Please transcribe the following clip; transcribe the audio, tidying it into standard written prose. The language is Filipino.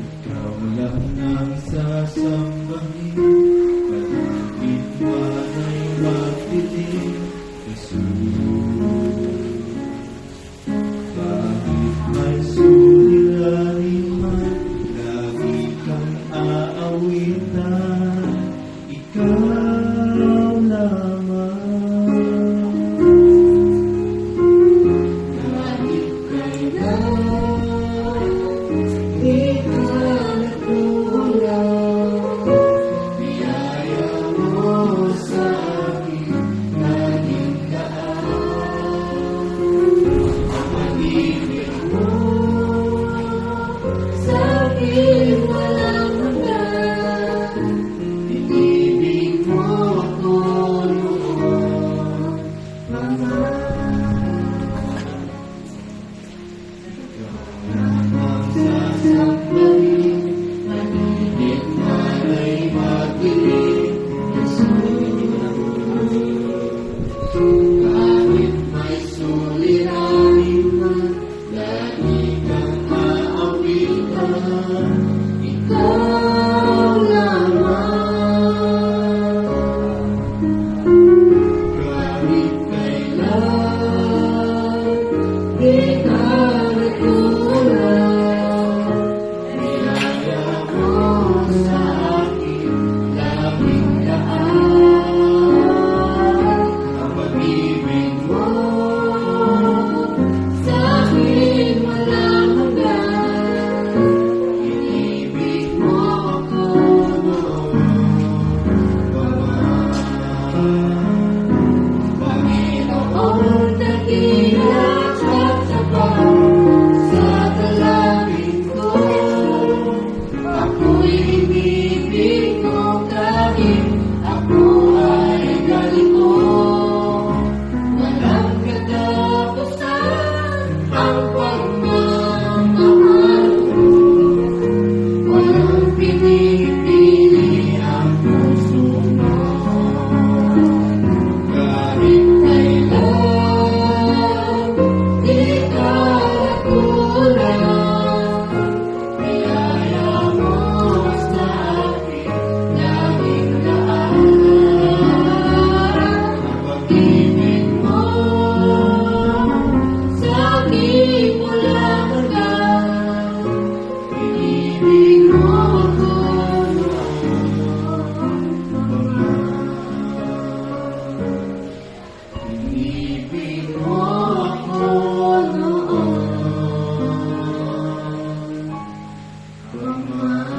Ikaw lang ang sasambahin, palugit man ay magdilim, Jesus. Kahit may suliranin man, lagi kang aawitan, ikaw lamang. Kahit kailan, di ka nagkulang, biyaya mo sa akin, laging daan. Ang pag-ibig mo sa akin walang hanggan, inibig mo ako noon, Mama. Ang sasambahin, maninit man ay magdilim, kahit may suliranin man, lagi kang aawitan, ikaw lamang. Kahit kailan, di ka nagkulang, biyaya mo sa akin, laging daan. Ang pag-ibig mo sa akin walang hanggan, inibig mo ako noon, Mama. Panginoon, dakila at tapat sa dalangin ko, ako'y inibig mo kahit ako ay galito. Walang katapusan ang pagmamahal mo, walang pinipili ang puso mo. Kahit kailan, di ka nagkulang, biyaya mo sa akin, laging daan. Ang pag-ibig mo sa akin walang hanggan, inibig mo ako noon, inibig mo ako noon, Mama.